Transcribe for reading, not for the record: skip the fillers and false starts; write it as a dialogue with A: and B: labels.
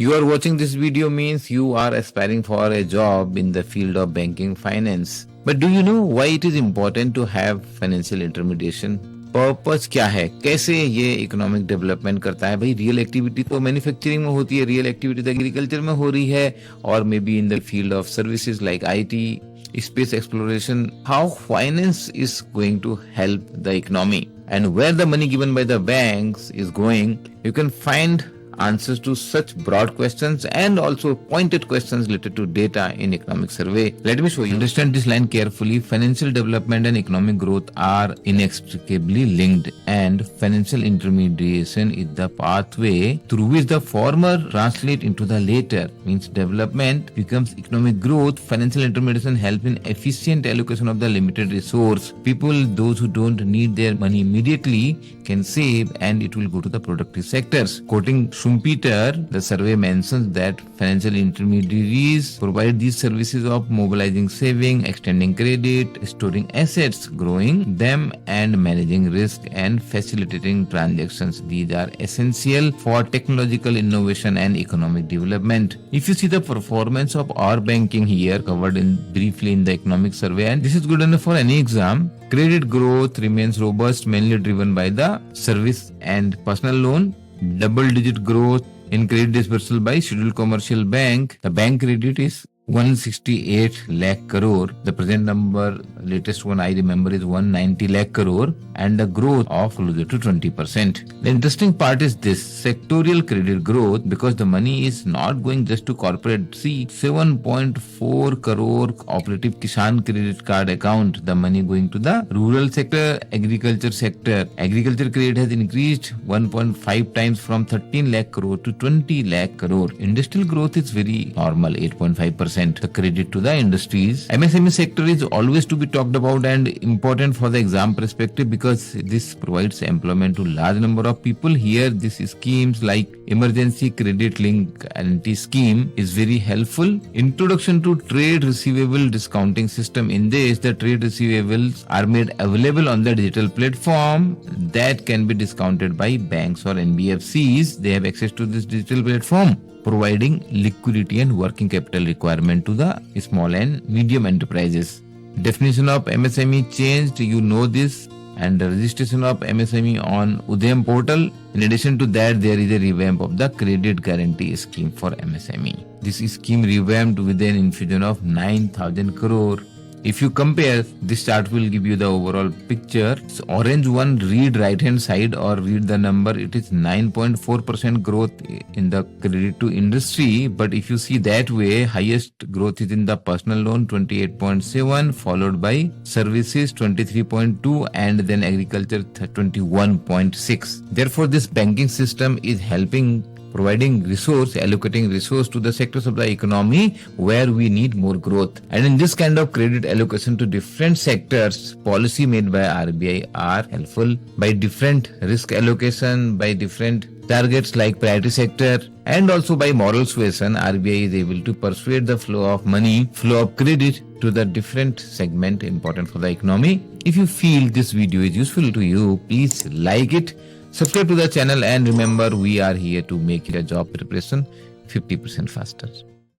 A: You are watching this video means you are aspiring for a job in the field of banking finance. But do you know why it is important to have financial intermediation? Purpose क्या है, कैसे ये economic development करता है? भाई real activity तो manufacturing में होती है, रियल एक्टिविटी तो एग्रीकल्चर में हो रही है, और may be in the field of services like IT, space exploration. How finance is going to help the economy and where the money given by the banks is going, you can find answers to such broad questions and also pointed questions related to data in economic survey. Let me show you. Understand this line carefully. Financial development and economic growth are inextricably linked, and financial intermediation is the pathway through which the former translate into the later. Means development becomes economic growth. Financial intermediation help in efficient allocation of the limited resource. People, those who don't need their money immediately, can save and it will go to the productive sectors. Quoting Schumpeter, the survey mentions that financial intermediaries provide these services of mobilizing saving, extending credit, storing assets, growing them, and managing risk and facilitating transactions. These are essential for technological innovation and economic development. If you see the performance of our banking here covered briefly in the economic survey, and this is good enough for any exam, credit growth remains robust, mainly driven by the service and personal loan. Double-digit growth in credit dispersal by scheduled commercial bank. The bank credit is 168 lakh crore. The present number, latest one I remember, is 190 lakh crore, and the growth of closer to 20%. The interesting part is this sectorial credit growth, because the money is not going just to corporate. See, 7.4 crore operative Kisan credit card account, the money going to the rural sector, agriculture sector. Agriculture credit has increased 1.5 times from 13 lakh crore to 20 lakh crore. Industrial growth is very normal, 8.5%. The credit to the industries. MSME sector is always to be talked about and important for the exam perspective, because this provides employment to large number of people. Here, this schemes like emergency credit link guarantee scheme is very helpful. Introduction to trade receivable discounting system. In this, the trade receivables are made available on the digital platform that can be discounted by banks or NBFCs. They have access to this digital platform, providing liquidity and working capital requirement to the small and medium enterprises. Definition of MSME changed, you know this, and the registration of MSME on Udayam portal. In addition to that, there is a revamp of the credit guarantee scheme for MSME. This scheme revamped with an infusion of 9,000 crore. If you compare, this chart will give you the overall picture. So orange one, read right hand side or read the number. It is 9.4% growth in the credit to industry. But if you see that way, highest growth is in the personal loan, 28.7, followed by services 23.2, and then agriculture 21.6. Therefore, this banking system is helping, providing resource, allocating resource to the sectors of the economy where we need more growth. And in this kind of credit allocation to different sectors, policy made by RBI are helpful. By different risk allocation, by different targets like priority sector, and also by moral suasion, RBI is able to persuade the flow of money, flow of credit to the different segment important for the economy. If you feel this video is useful to you, please like it, subscribe to the channel, and remember, we are here to make your job preparation 50% faster.